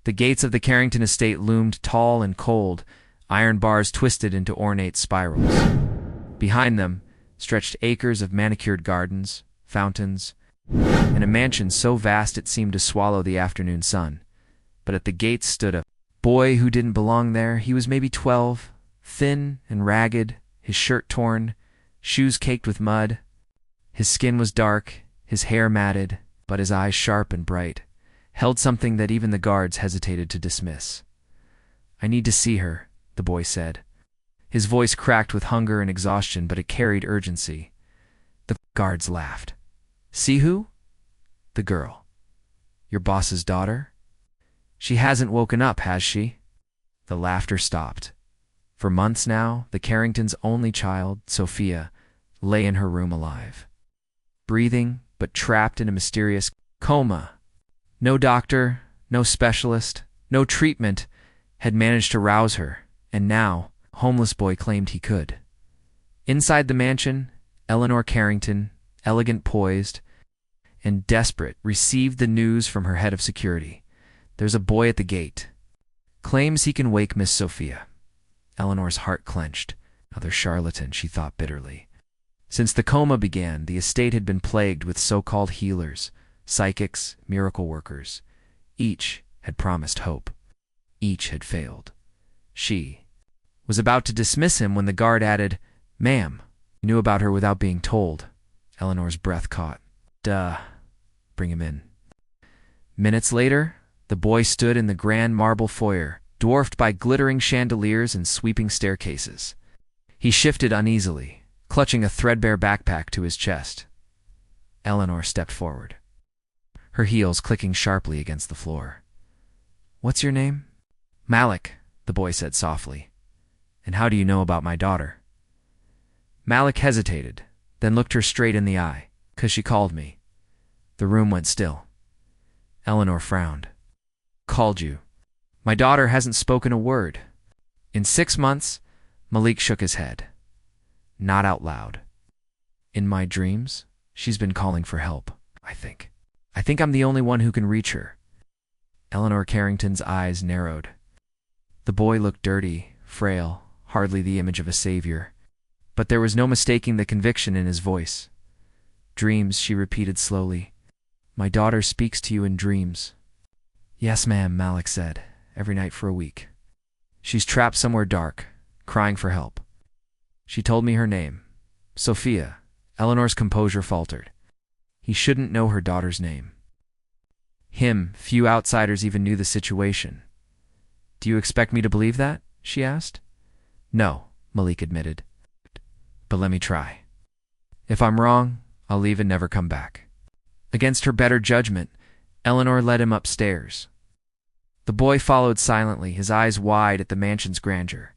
The gates of the Carrington estate loomed tall and cold, iron bars twisted into ornate spirals. Behind them stretched acres of manicured gardens, fountains, and a mansion so vast it seemed to swallow the afternoon sun. But at the gates stood a boy who didn't belong there. He was maybe 12, thin and ragged, his shirt torn, shoes caked with mud. His skin was dark, his hair matted, but his eyes sharp and bright, held something that even the guards hesitated to dismiss. "I need to see her," the boy said. His voice cracked with hunger and exhaustion, but it carried urgency. The guards laughed. "See who?" "The girl. Your boss's daughter? She hasn't woken up, has she?" The laughter stopped. For months now, the Carringtons' only child, Sophia, lay in her room alive, breathing but trapped in a mysterious coma. No doctor, no specialist, no treatment had managed to rouse her, and now a homeless boy claimed he could. Inside the mansion, Eleanor Carrington, elegant, poised, and desperate, received the news from her head of security. "There's a boy at the gate. Claims he can wake Miss Sophia." Eleanor's heart clenched. Another charlatan, she thought bitterly. Since the coma began, the estate had been plagued with so-called healers, psychics, miracle workers. Each had promised hope. Each had failed. She was about to dismiss him when the guard added, "Ma'am, you knew about her without being told." Eleanor's breath caught. "Duh. Bring him in." Minutes later, the boy stood in the grand marble foyer, dwarfed by glittering chandeliers and sweeping staircases. He shifted uneasily, clutching a threadbare backpack to his chest. Eleanor stepped forward, her heels clicking sharply against the floor. "What's your name?" "Malik," the boy said softly. "And how do you know about my daughter?" Malik hesitated, then looked her straight in the eye. "'Cause she called me." The room went still. Eleanor frowned. "Called you? My daughter hasn't spoken a word." "In 6 months?" Malik shook his head. Not out loud. "In my dreams, she's been calling for help, I think. I think I'm the only one who can reach her." Eleanor Carrington's eyes narrowed. The boy looked dirty, frail, hardly the image of a savior. But there was no mistaking the conviction in his voice. "Dreams," she repeated slowly. "My daughter speaks to you in dreams." "Yes, ma'am," Malik said, "every night for a week. She's trapped somewhere dark, crying for help. She told me her name. Sophia." Eleanor's composure faltered. He shouldn't know her daughter's name. Few outsiders even knew the situation. "Do you expect me to believe that?" she asked. "No," Malik admitted. "But let me try. If I'm wrong, I'll leave and never come back." Against her better judgment, Eleanor led him upstairs. The boy followed silently, his eyes wide at the mansion's grandeur.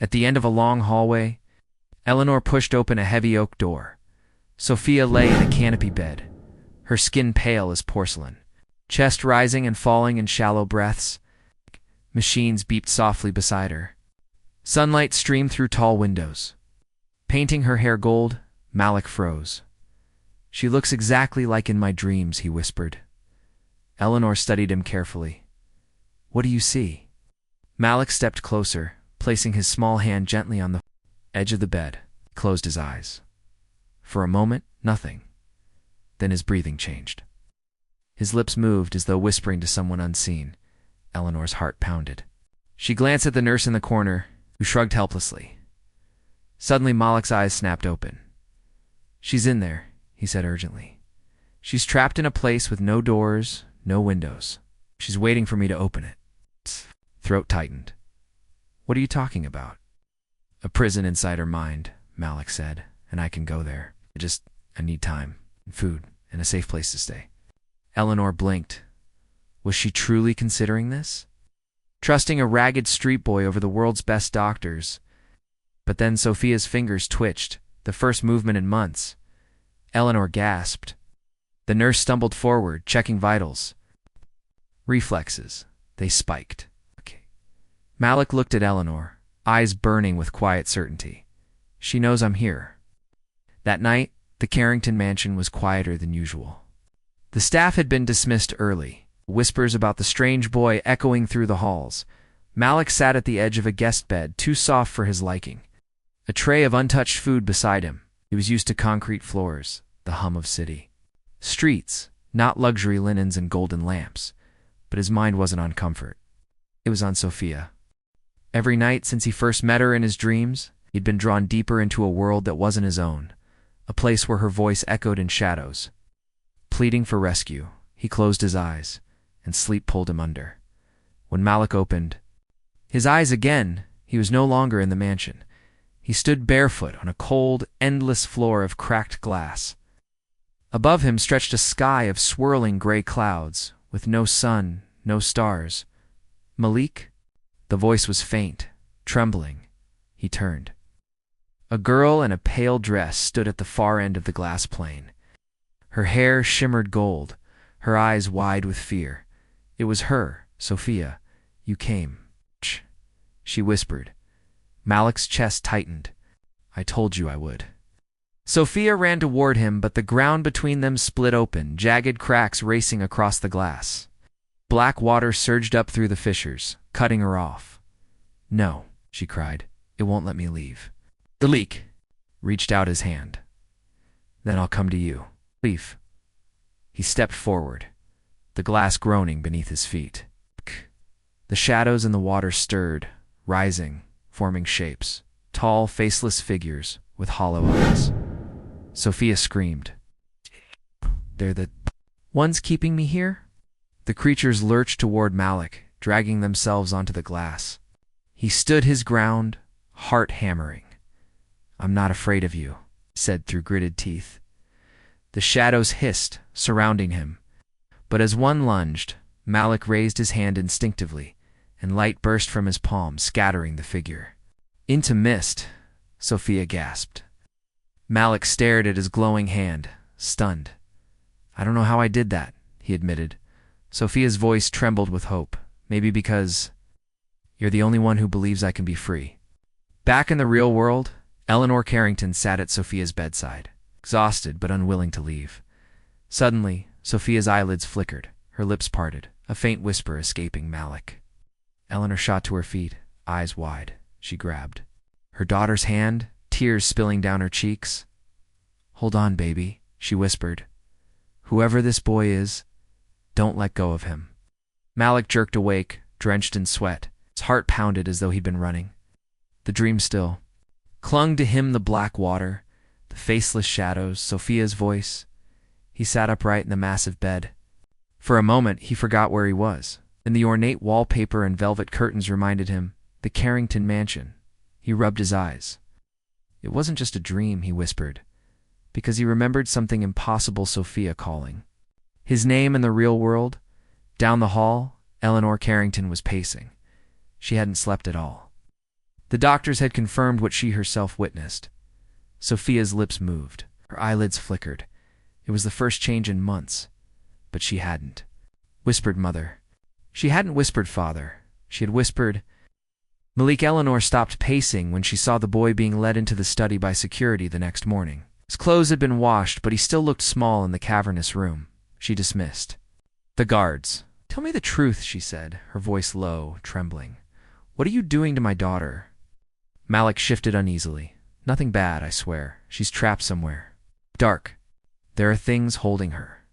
At the end of a long hallway, Eleanor pushed open a heavy oak door. Sophia lay in a canopy bed, her skin pale as porcelain, chest rising and falling in shallow breaths. Machines beeped softly beside her. Sunlight streamed through tall windows. Painting her hair gold, Malik froze. "She looks exactly like in my dreams," he whispered. Eleanor studied him carefully. "What do you see?" Malik stepped closer, placing his small hand gently on the edge of the bed. He closed his eyes. For a moment, nothing. Then his breathing changed. His lips moved as though whispering to someone unseen. Eleanor's heart pounded. She glanced at the nurse in the corner, who shrugged helplessly. Suddenly, Malik's eyes snapped open. "She's in there," he said urgently. "She's trapped in a place with no doors, no windows. She's waiting for me to open it." Throat tightened. "What are you talking about?" "A prison inside her mind," Malik said, "and I can go there. I need time, and food, and a safe place to stay." Eleanor blinked. Was she truly considering this? Trusting a ragged street boy over the world's best doctors? But then Sophia's fingers twitched, the first movement in months. Eleanor gasped. The nurse stumbled forward, checking vitals. Reflexes. They spiked. Okay. Malik looked at Eleanor, eyes burning with quiet certainty. "She knows I'm here." That night, the Carrington mansion was quieter than usual. The staff had been dismissed early. whispers about the strange boy echoing through the halls. Malik sat at the edge of a guest bed, too soft for his liking. A tray of untouched food beside him. He was used to concrete floors, the hum of city. Streets, not luxury linens and golden lamps. But his mind wasn't on comfort. It was on Sophia. Every night since he first met her in his dreams, he'd been drawn deeper into a world that wasn't his own, a place where her voice echoed in shadows. Pleading for rescue, he closed his eyes, and sleep pulled him under. When Malik opened his eyes again, he was no longer in the mansion. He stood barefoot on a cold, endless floor of cracked glass. Above him stretched a sky of swirling gray clouds, with no sun, no stars. "Malik?" The voice was faint, trembling. He turned. A girl in a pale dress stood at the far end of the glass plane. Her hair shimmered gold, her eyes wide with fear. It was her, Sophia. "You came." She whispered. Malik's chest tightened. "I told you I would." Sophia ran toward him, but the ground between them split open, jagged cracks racing across the glass. Black water surged up through the fissures, cutting her off. "No," she cried. "It won't let me leave." The leak reached out his hand. "Then I'll come to you." "Leave." He stepped forward, the glass groaning beneath his feet. The shadows in the water stirred, rising, forming shapes, tall, faceless figures with hollow eyes. Sophia screamed. "They're the ones keeping me here?" The creatures lurched toward Malik, dragging themselves onto the glass. He stood his ground, heart hammering. "I'm not afraid of you," he said through gritted teeth. The shadows hissed, surrounding him. But as one lunged, Malik raised his hand instinctively, and light burst from his palm, scattering the figure. "Into mist," Sophia gasped. Malik stared at his glowing hand, stunned. "I don't know how I did that," he admitted. Sophia's voice trembled with hope, maybe because you're the only one who believes I can be free. Back in the real world, Eleanor Carrington sat at Sophia's bedside, exhausted but unwilling to leave. Suddenly, Sophia's eyelids flickered, her lips parted, a faint whisper escaping Malik. Eleanor shot to her feet, eyes wide. She grabbed her daughter's hand, tears spilling down her cheeks. "Hold on, baby," she whispered. "Whoever this boy is, don't let go of him." Malik jerked awake, drenched in sweat. His heart pounded as though he'd been running. The dream still clung to him, the black water, the faceless shadows, Sophia's voice. He sat upright in the massive bed. For a moment, he forgot where he was, and the ornate wallpaper and velvet curtains reminded him, the Carrington mansion. He rubbed his eyes. It wasn't just a dream, he whispered, because he remembered something impossible, Sophia calling. His name in the real world. Down the hall, Eleanor Carrington was pacing. She hadn't slept at all. The doctors had confirmed what she herself witnessed. Sophia's lips moved. Her eyelids flickered. It was the first change in months. But she hadn't whispered mother. She hadn't whispered father. She had whispered. Malik. Eleanor stopped pacing when she saw the boy being led into the study by security the next morning. His clothes had been washed, but he still looked small in the cavernous room. She dismissed the guards. "Tell me the truth," she said, her voice low, trembling. "What are you doing to my daughter?" Malik shifted uneasily. "Nothing bad, I swear. She's trapped somewhere. Dark. There are things holding her.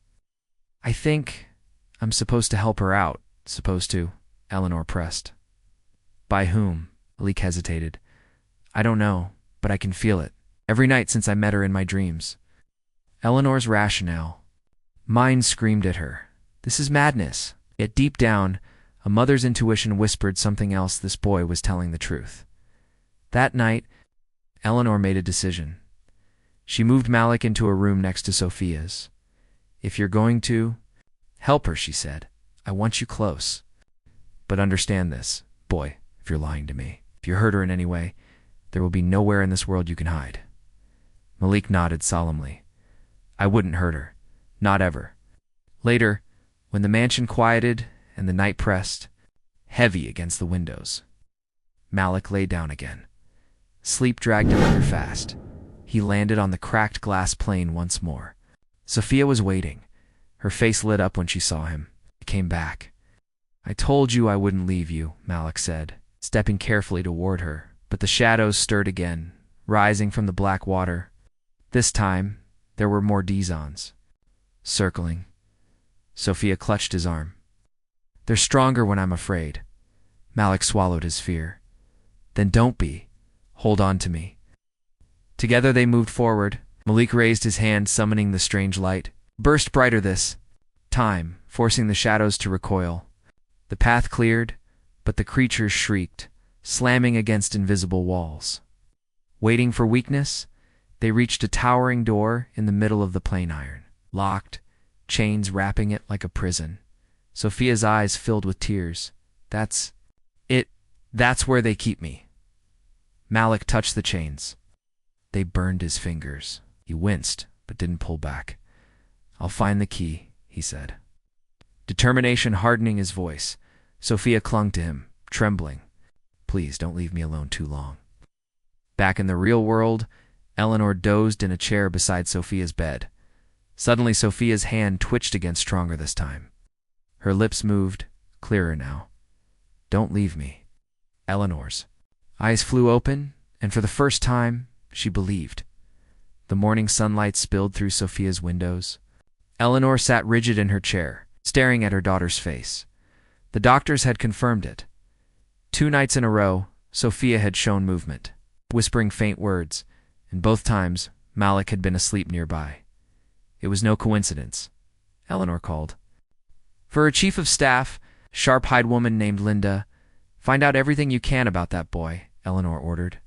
I think I'm supposed to help her out." "Supposed to?" Eleanor pressed. "By whom?" Malik hesitated. "I don't know, but I can feel it. Every night since I met her in my dreams." Eleanor's rationale. Mine screamed at her. This is madness. Yet deep down, a mother's intuition whispered something else. This boy was telling the truth. That night, Eleanor made a decision. She moved Malik into a room next to Sophia's. "If you're going to help her," she said, "I want you close. But understand this, boy, if you're lying to me. If you hurt her in any way, there will be nowhere in this world you can hide." Malik nodded solemnly. "I wouldn't hurt her. Not ever." Later, when the mansion quieted and the night pressed heavy against the windows, Malik lay down again. Sleep dragged him under fast. He landed on the cracked glass plane once more. Sophia was waiting. Her face lit up when she saw him. I came back. I told you I wouldn't leave you, Malik said, stepping carefully toward her. But the shadows stirred again, rising from the black water. This time, there were more Dizons. Circling. Sophia clutched his arm. They're stronger when I'm afraid. Malik swallowed his fear. Then don't be. Hold on to me. Together they moved forward. Malik raised his hand, summoning the strange light. Burst brighter this time, forcing the shadows to recoil. The path cleared, but the creatures shrieked, slamming against invisible walls. Waiting for weakness, they reached a towering door in the middle of the plain iron. Locked, chains wrapping it like a prison. Sophia's eyes filled with tears. That's it. That's where they keep me. Malik touched the chains. They burned his fingers. He winced, but didn't pull back. I'll find the key, he said. Determination hardening his voice. Sophia clung to him, trembling. Please don't leave me alone too long. Back in the real world, Eleanor dozed in a chair beside Sophia's bed. Suddenly, Sophia's hand twitched again, stronger this time. Her lips moved, clearer now. Don't leave me. Eleanor's eyes flew open, and for the first time, she believed. The morning sunlight spilled through Sophia's windows. Eleanor sat rigid in her chair, staring at her daughter's face. The doctors had confirmed it. 2 nights in a row, Sophia had shown movement, whispering faint words, and both times Malik had been asleep nearby. It was no coincidence. Eleanor called. For her chief of staff, sharp-eyed woman named Linda, find out everything you can about that boy, Eleanor ordered.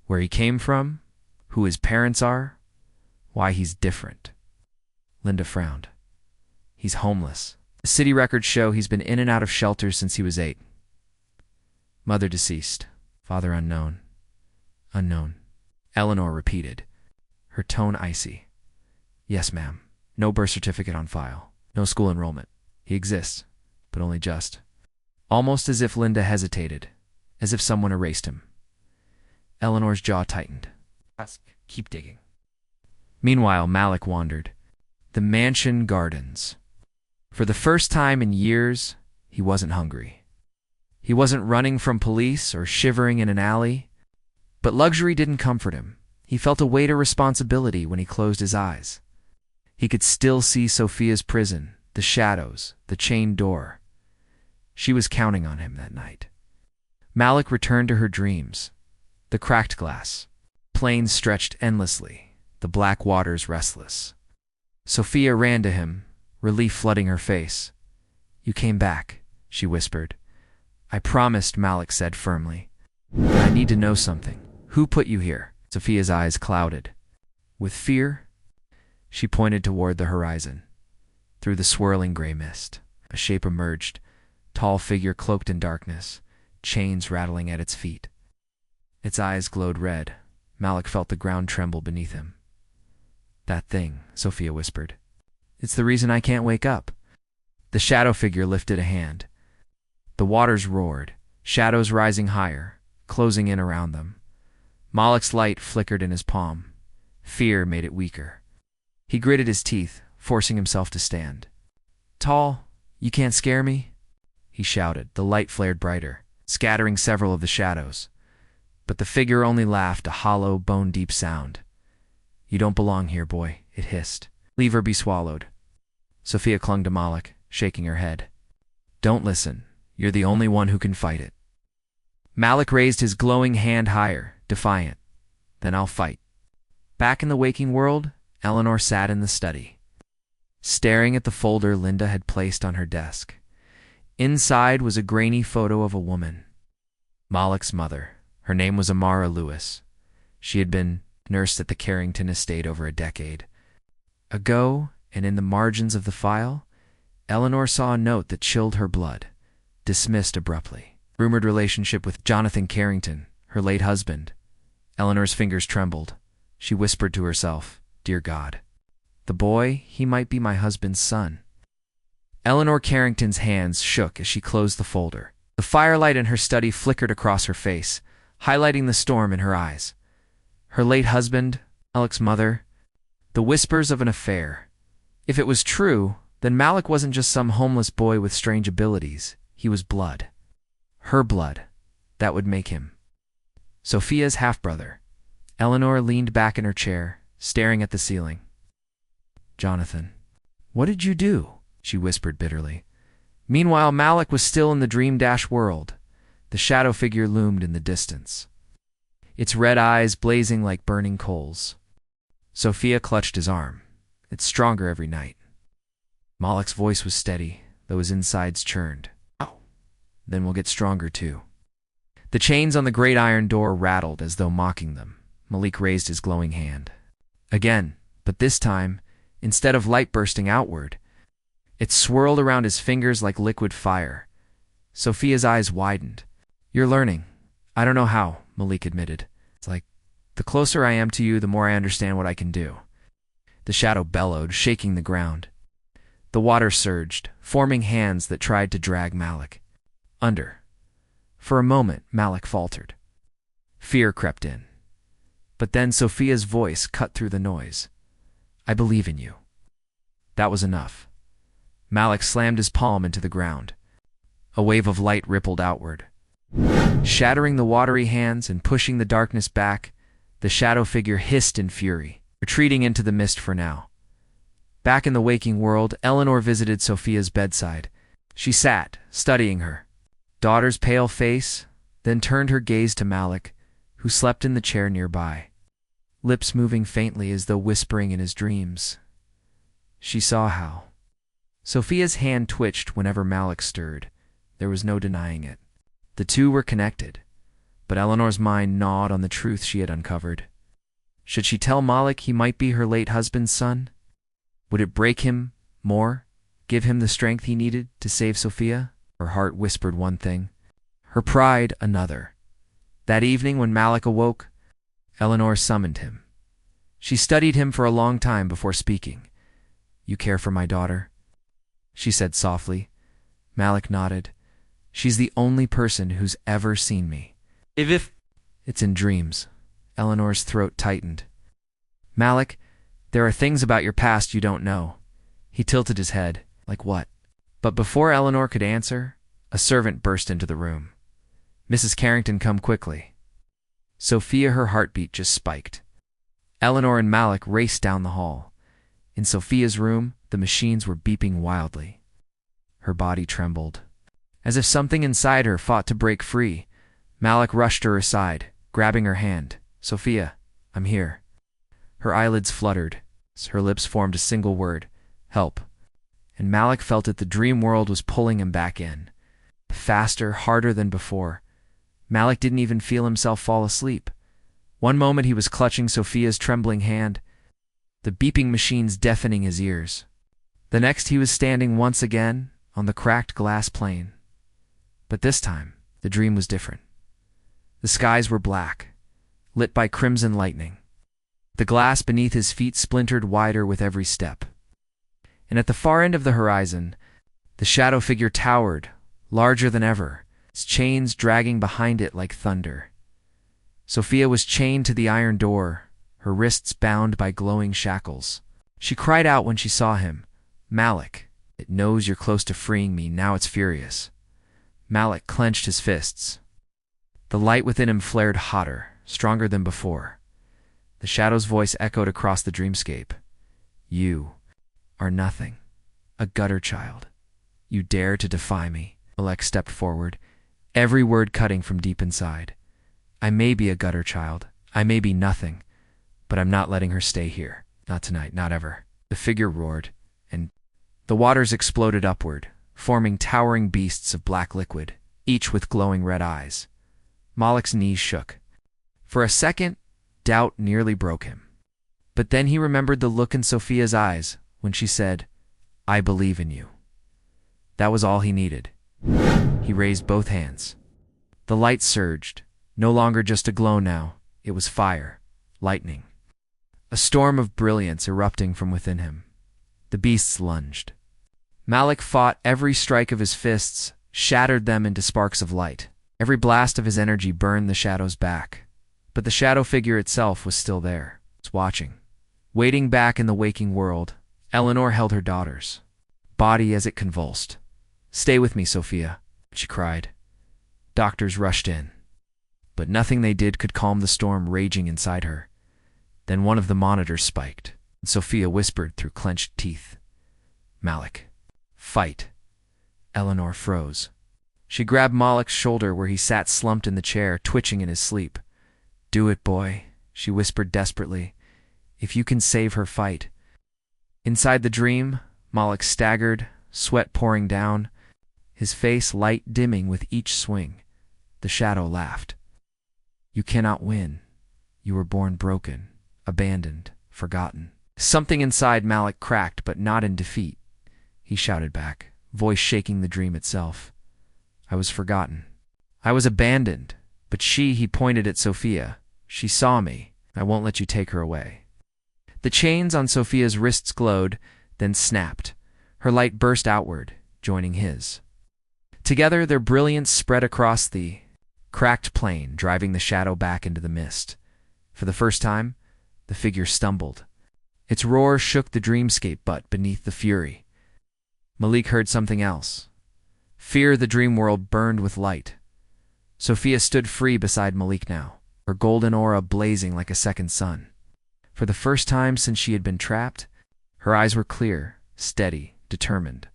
Where he came from, who his parents are, why he's different. Linda frowned. He's homeless. The city records show he's been in and out of shelters since he was 8. Mother deceased. Father unknown. Unknown. Eleanor repeated, her tone icy. Yes, ma'am. No birth certificate on file. No school enrollment. He exists, but only just. Almost as if Linda hesitated, as if someone erased him. Eleanor's jaw tightened. Keep digging. Meanwhile, Malik wandered. The mansion gardens. For the first time in years, he wasn't hungry. He wasn't running from police or shivering in an alley. But luxury didn't comfort him. He felt a weight of responsibility when he closed his eyes. He could still see Sophia's prison, the shadows, the chained door. She was counting on him that night. Malik returned to her dreams. The cracked glass. Plains stretched endlessly, the black waters restless. Sophia ran to him, relief flooding her face. You came back, she whispered. I promised, Malik said firmly. But I need to know something. Who put you here? Sophia's eyes clouded. With fear? She pointed toward the horizon. Through the swirling gray mist, a shape emerged, tall figure cloaked in darkness, chains rattling at its feet. Its eyes glowed red. Malik felt the ground tremble beneath him. That thing, Sophia whispered. It's the reason I can't wake up. The shadow figure lifted a hand. The waters roared, shadows rising higher, closing in around them. Malik's light flickered in his palm. Fear made it weaker. He gritted his teeth, forcing himself to stand. Tall, you can't scare me? He shouted. The light flared brighter, scattering several of the shadows. But the figure only laughed, a hollow, bone-deep sound. You don't belong here, boy, it hissed. Leave or be swallowed. Sophia clung to Malik, shaking her head. Don't listen. You're the only one who can fight it. Malik raised his glowing hand higher, defiant. Then I'll fight. Back in the waking world, Eleanor sat in the study, staring at the folder Linda had placed on her desk. Inside was a grainy photo of a woman. Malik's mother. Her name was Amara Lewis. She had been nursed at the Carrington estate over a decade ago, and in the margins of the file, Eleanor saw a note that chilled her blood. Dismissed abruptly. Rumored relationship with Jonathan Carrington, her late husband. Eleanor's fingers trembled. She whispered to herself, Dear God. The boy, he might be my husband's son. Eleanor Carrington's hands shook as she closed the folder. The firelight in her study flickered across her face, highlighting the storm in her eyes. Her late husband, Malik's mother, the whispers of an affair. If it was true, Then Malik wasn't just some homeless boy with strange abilities. He was blood. Her blood. That would make him. Sophia's half-brother. Eleanor leaned back in her chair, staring at the ceiling. "Jonathan, what did you do?" she whispered bitterly. Meanwhile, Malik was still in the dream-dash world. The shadow figure loomed in the distance, its red eyes blazing like burning coals. Sophia clutched his arm. "It's stronger every night." Malik's voice was steady, though his insides churned. "Oh, then we'll get stronger too." The chains on the great iron door rattled as though mocking them. Malik raised his glowing hand. Again, but this time, instead of light bursting outward, it swirled around his fingers like liquid fire. Sophia's eyes widened. "You're learning. I don't know how," Malik admitted. "It's like, the closer I am to you, the more I understand what I can do." The shadow bellowed, shaking the ground. The water surged, forming hands that tried to drag Malik under. For a moment, Malik faltered. Fear crept in. But then Sophia's voice cut through the noise. "I believe in you." That was enough. Malik slammed his palm into the ground. A wave of light rippled outward. Shattering the watery hands and pushing the darkness back, the shadow figure hissed in fury, retreating into the mist for now. Back in the waking world, Eleanor visited Sophia's bedside. She sat, studying her daughter's pale face, then turned her gaze to Malik, who slept in the chair nearby, lips moving faintly as though whispering in his dreams. She saw how. Sophia's hand twitched whenever Malik stirred. There was no denying it. The two were connected, but Eleanor's mind gnawed on the truth she had uncovered. Should she tell Malik he might be her late husband's son? Would it break him more, give him the strength he needed to save Sophia? Her heart whispered one thing, her pride another. That evening when Malik awoke, Eleanor summoned him. She studied him for a long time before speaking. "You care for my daughter?" she said softly. Malik nodded. "She's the only person who's ever seen me. If it's in dreams." Eleanor's throat tightened. "Malik, there are things about your past you don't know." He tilted his head. "Like what?" But before Eleanor could answer, a servant burst into the room. "Mrs. Carrington, come quickly." Sophia, her heartbeat just spiked. Eleanor and Malik raced down the hall. In Sophia's room, the machines were beeping wildly. Her body trembled, as if something inside her fought to break free. Malik rushed to her side, grabbing her hand. "Sophia, I'm here." Her eyelids fluttered. Her lips formed a single word, "Help." And Malik felt it. The dream world was pulling him back in. Faster, harder than before. Malik didn't even feel himself fall asleep. One moment he was clutching Sophia's trembling hand, the beeping machines deafening his ears. The next he was standing once again on the cracked glass plane. But this time, the dream was different. The skies were black, lit by crimson lightning. The glass beneath his feet splintered wider with every step. And at the far end of the horizon, the shadow figure towered, larger than ever, its chains dragging behind it like thunder. Sophia was chained to the iron door, her wrists bound by glowing shackles. She cried out when she saw him. "Malik, it knows you're close to freeing me, now it's furious." Malik clenched his fists. The light within him flared hotter, stronger than before. The shadow's voice echoed across the dreamscape. "You are nothing. A gutter child. You dare to defy me." Malik stepped forward, every word cutting from deep inside. "I may be a gutter child. I may be nothing. But I'm not letting her stay here. Not tonight, not ever." The figure roared, and the waters exploded upward, forming towering beasts of black liquid, each with glowing red eyes. Malik's knees shook. For a second, doubt nearly broke him. But then he remembered the look in Sophia's eyes when she said, "I believe in you." That was all he needed. He raised both hands. The light surged, no longer just a glow now. It was fire, lightning. A storm of brilliance erupting from within him. The beasts lunged. Malik fought every strike of his fists, shattered them into sparks of light. Every blast of his energy burned the shadows back. But the shadow figure itself was still there, watching. Waiting back in the waking world, Eleanor held her daughters. body as it convulsed. "Stay with me, Sophia," she cried. Doctors rushed in, but nothing they did could calm the storm raging inside her. Then one of the monitors spiked, and Sophia whispered through clenched teeth, "Malik, fight." Eleanor froze. She grabbed Malik's shoulder where he sat slumped in the chair, twitching in his sleep. "Do it, boy," she whispered desperately. "If you can save her, fight." Inside the dream, Malik staggered, sweat pouring down, his face light dimming with each swing. The shadow laughed. "You cannot win. You were born broken, abandoned, forgotten." Something inside Malik cracked, but not in defeat. He shouted back, voice shaking the dream itself. "I was forgotten. I was abandoned. But he pointed at Sophia. She saw me. I won't let you take her away." The chains on Sophia's wrists glowed, then snapped. Her light burst outward, joining his. Together, their brilliance spread across the cracked plane, driving the shadow back into the mist. For the first time, the figure stumbled. Its roar shook the dreamscape, but beneath the fury, Malik heard something else. Fear the dream world burned with light. Sophia stood free beside Malik now, her golden aura blazing like a second sun. For the first time since she had been trapped, her eyes were clear, steady, determined.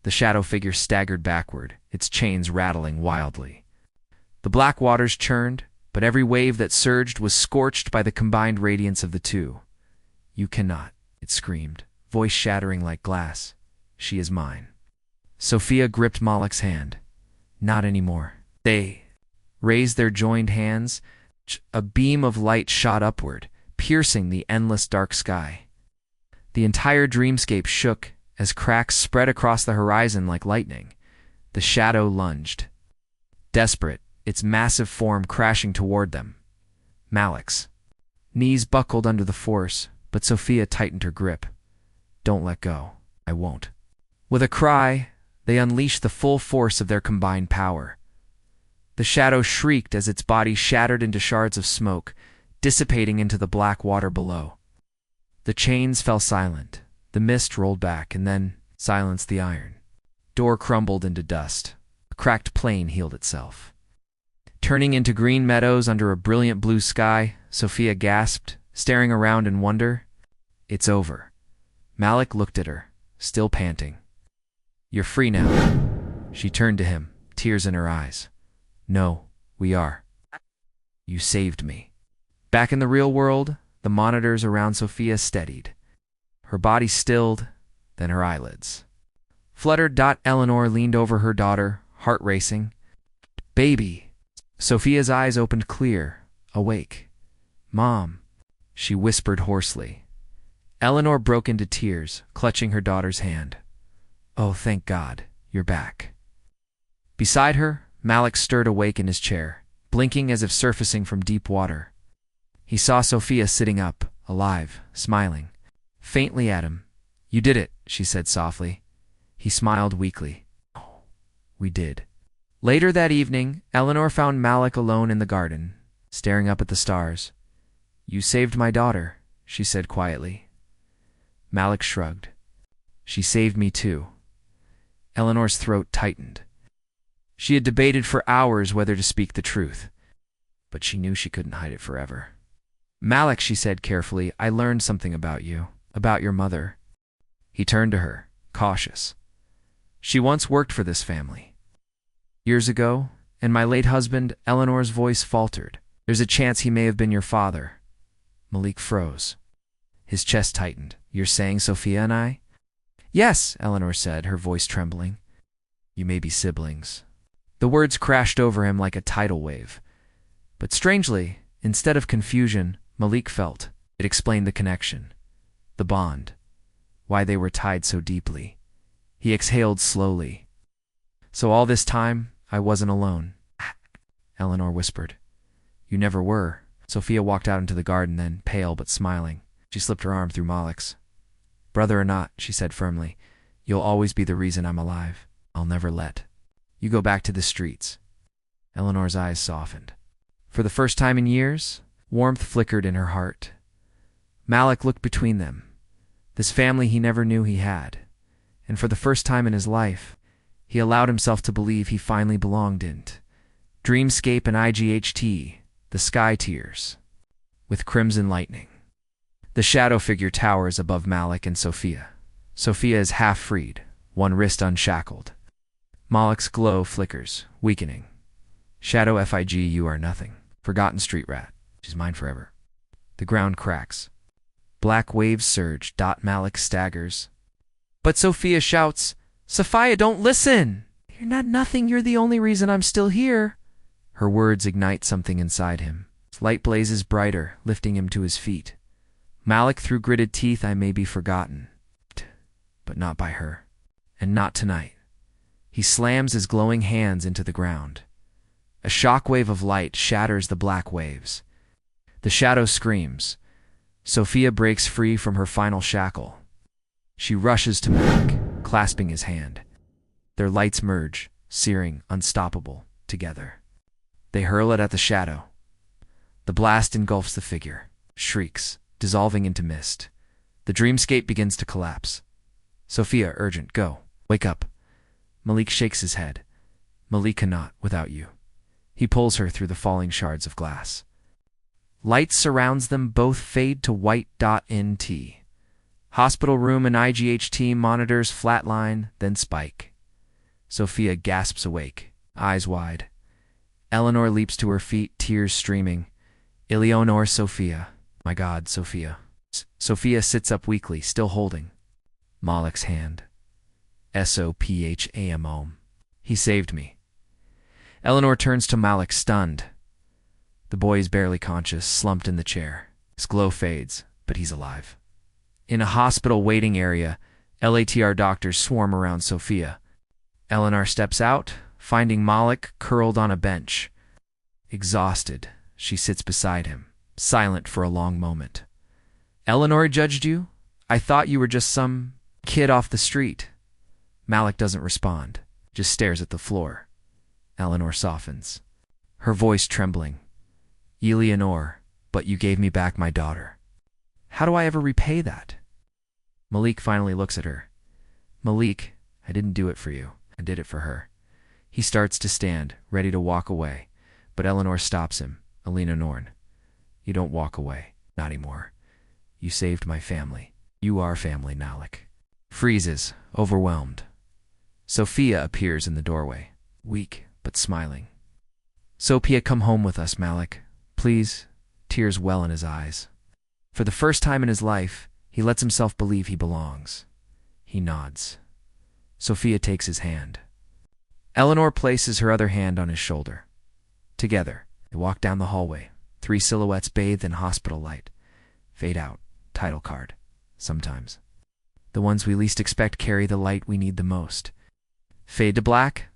The shadow figure staggered backward, its chains rattling wildly. The black waters churned, but every wave that surged was scorched by the combined radiance of the two. "You cannot," it screamed, voice shattering like glass. "She is mine." Sophia gripped Malik's hand. "Not anymore." They raised their joined hands. A beam of light shot upward, piercing the endless dark sky. The entire dreamscape shook as cracks spread across the horizon like lightning. The shadow lunged. Desperate, its massive form crashing toward them. Malik's knees buckled under the force, but Sophia tightened her grip. "Don't let go. I won't." With a cry, they unleashed the full force of their combined power. The shadow shrieked as its body shattered into shards of smoke, dissipating into the black water below. The chains fell silent, the mist rolled back, and then silenced the iron. Door crumbled into dust. A cracked plane healed itself. Turning into green meadows under a brilliant blue sky, Sophia gasped, staring around in wonder. "It's over." Malik looked at her, still panting. "You're free now." She turned to him, tears in her eyes. "No, we are. You saved me." Back in the real world, the monitors around Sophia steadied. Her body stilled, then her eyelids fluttered. Eleanor leaned over her daughter, heart racing. "Baby." Sophia's eyes opened clear, awake. "Mom," she whispered hoarsely. Eleanor broke into tears, clutching her daughter's hand. "Oh, thank God, you're back." Beside her, Malik stirred awake in his chair, blinking as if surfacing from deep water. He saw Sophia sitting up, alive, smiling faintly at him. "You did it," she said softly. He smiled weakly. "Oh, we did." Later that evening, Eleanor found Malik alone in the garden, staring up at the stars. "You saved my daughter," she said quietly. Malik shrugged. "She saved me too." Eleanor's throat tightened. She had debated for hours whether to speak the truth, but she knew she couldn't hide it forever. "Malik," she said carefully, "I learned something about you, about your mother." He turned to her, cautious. "She once worked for this family. Years ago, and my late husband," Eleanor's voice faltered. "There's a chance he may have been your father." Malik froze. His chest tightened. "You're saying Sophia and I?" "Yes," Eleanor said, her voice trembling. "You may be siblings." The words crashed over him like a tidal wave. But strangely, instead of confusion, Malik felt. It explained the connection, the bond, why they were tied so deeply. He exhaled slowly. "So all this time, I wasn't alone," Eleanor whispered. "You never were." Sophia walked out into the garden then, pale but smiling. She slipped her arm through Malik's. "Brother or not," she said firmly, "you'll always be the reason I'm alive. I'll never let you go back to the streets." Eleanor's eyes softened. For the first time in years, warmth flickered in her heart. Malik looked between them, this family he never knew he had, and for the first time in his life, he allowed himself to believe he finally belonged in Dreamscape and IGHT, the sky tears, with crimson lightning. The shadow figure towers above Malik and Sophia. Sophia is half freed, one wrist unshackled. Malik's glow flickers, weakening. Shadow FIG, you are nothing. Forgotten street rat. She's mine forever. The ground cracks. Black waves surge. Malik staggers. But Sophia shouts, Sophia, don't listen! You're not nothing. You're the only reason I'm still here. Her words ignite something inside him. Light blazes brighter, lifting him to his feet. Malik, through gritted teeth, I may be forgotten, but not by her. And not tonight. He slams his glowing hands into the ground. A shockwave of light shatters the black waves. The shadow screams. Sophia breaks free from her final shackle. She rushes to Malik, clasping his hand. Their lights merge, searing, unstoppable, together. They hurl it at the shadow. The blast engulfs the figure, shrieks, dissolving into mist. The dreamscape begins to collapse. Sophia, urgent, go. Wake up. Malik shakes his head. Malik cannot, without you. He pulls her through the falling shards of glass. Light surrounds them, both fade to white. Nt. Hospital room and IGHT monitors flatline, then spike. Sophia gasps awake, eyes wide. Eleanor leaps to her feet, tears streaming. Eleanor, Sophia. My God, Sophia. Sophia sits up weakly, still holding Malik's hand. SOPHAM. He saved me. Eleanor turns to Malik, stunned. The boy is barely conscious, slumped in the chair. His glow fades, but he's alive. In a hospital waiting area, LATR doctors swarm around Sophia. Eleanor steps out, finding Malik curled on a bench. Exhausted, she sits beside him, silent for a long moment. Eleanor judged you? I thought you were just some kid off the street. Malik doesn't respond, just stares at the floor. Eleanor softens, her voice trembling. Eleanor, but you gave me back my daughter. How do I ever repay that? Malik finally looks at her. Malik, I didn't do it for you. I did it for her. He starts to stand, ready to walk away, but Eleanor stops him. Alina Norn. You don't walk away. Not anymore. You saved my family. You are family, Malik. Freezes, overwhelmed. Sophia appears in the doorway, weak but smiling. Sophia, come home with us, Malik. Please. Tears well in his eyes. For the first time in his life, he lets himself believe he belongs. He nods. Sophia takes his hand. Eleanor places her other hand on his shoulder. Together, they walk down the hallway, 3 silhouettes bathed in hospital light. Fade out, title card. Sometimes. The ones we least expect carry the light we need the most. Fade to black,